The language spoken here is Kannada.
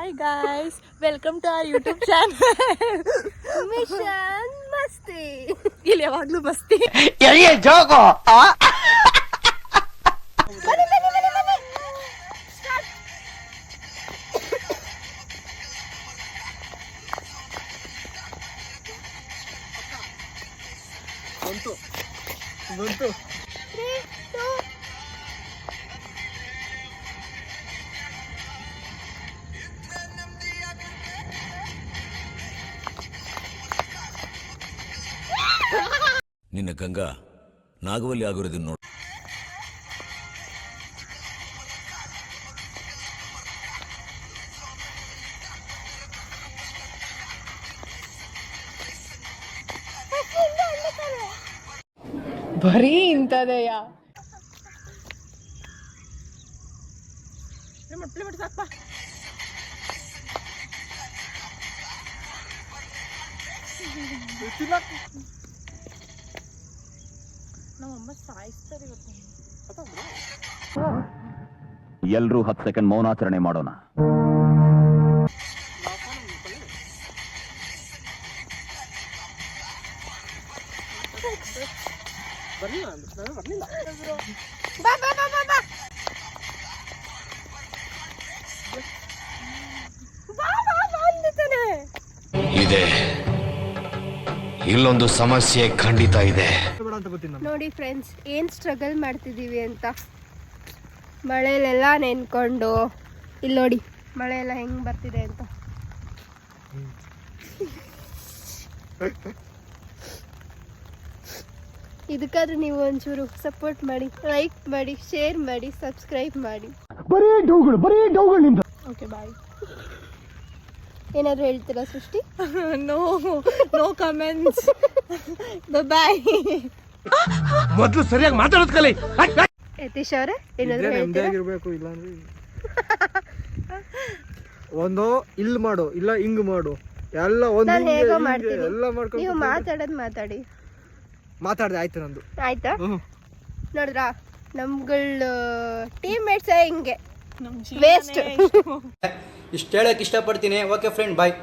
Hi guys, welcome to our YouTube channel. Mission Masti. ಇಲ್ಲಿ ಯಾವಾಗ್ಲೂ ಮಸ್ತಿ. ये जोको ಬಂತು 3, 2. ನಿನ್ನ ಗಂಗಾ ನಾಗವಲ್ಲಿ ಆಗಿರೋದನ್ನ ನೋಡಿ. ಬರೀ ಇಂಥದೆಯ ಸಾಕಪ್ಪ. ನಮ್ಮಮ್ಮ ಸಾಯಿಸ್ತಾರೆ ಇವತ್ತು. ಎಲ್ರೂ 10 ಸೆಕೆಂಡ್ ಮೌನಾಚರಣೆ ಮಾಡೋಣ. ಇದೆ ಇಲ್ಲೊಂದು ಸಮಸ್ಯೆ ಖಂಡಿತ ಇದೆ. ನೋಡಿ ಫ್ರೆಂಡ್ಸ್, ಏನ್ ಸ್ಟ್ರಗಲ್ ಮಾಡ್ತಿದೀವಿ ಅಂತ. ಮಳೆಲೆಲ್ಲ ನೆನ್ಕೊಂಡು ಇಲ್ಲಿ ನೋಡಿ ಮಳೆ ಎಲ್ಲ ಹೆಂಗ್ ಬರ್ತಿದೆ ಅಂತ. ಇದಕ್ಕಾದ್ರೂ ನೀವು ಒಂಚೂರು ಸಪೋರ್ಟ್ ಮಾಡಿ, ಲೈಕ್ ಮಾಡಿ, ಶೇರ್ ಮಾಡಿ, ಸಬ್ಸ್ಕ್ರೈಬ್ ಮಾಡಿ. ಬರೀ ಡೌಗಳು ನಿಂದ. Okay bye. ಏನಾದ್ರು ಹೇಳ್ತೀರಾ ಸೃಷ್ಟಿ? No comments. ಬಾಯ್. ಮೊದಲು ಸರಿಯಾಗಿ ಮಾತಾಡೋದು ಕಲಿ. ಯತೀಶ್ ಅವರೇ ಏನಾದ್ರು ಹೇಳ್ತೀರಾ? ಇರಬೇಕು, ಇಲ್ಲ ಅಂದ್ರೆ ಒಂದು ಇಲ್ಲಿ ಮಾಡು, ಇಲ್ಲ ಹಿಂಗ್ ಮಾಡು, ಎಲ್ಲ ಒಂದು ನಾನು ಹೇಗೋ ಮಾಡ್ತೀನಿ, ಎಲ್ಲ ಮಾಡ್ಕೊಂಡು ನೀವು ಮಾತಾಡೋದು ಮಾತಾಡಿ. ಮಾತಾಡ್ದೆ ಆಯ್ತು ನಂದು. ಆಯ್ತಾ? ನೋಡಿದ್ರಾ ನಮ್ಗಳ ಟೀಮ್ ಮೇಟ್ಸ್ ಹಿಂಗೆ ವೇಸ್ಟ್. ಇಷ್ಟು ಹೇಳಕ್ಕೆ ಇಷ್ಟಪಡ್ತೀನಿ. ಓಕೆ ಫ್ರೆಂಡ್, ಬಾಯ್.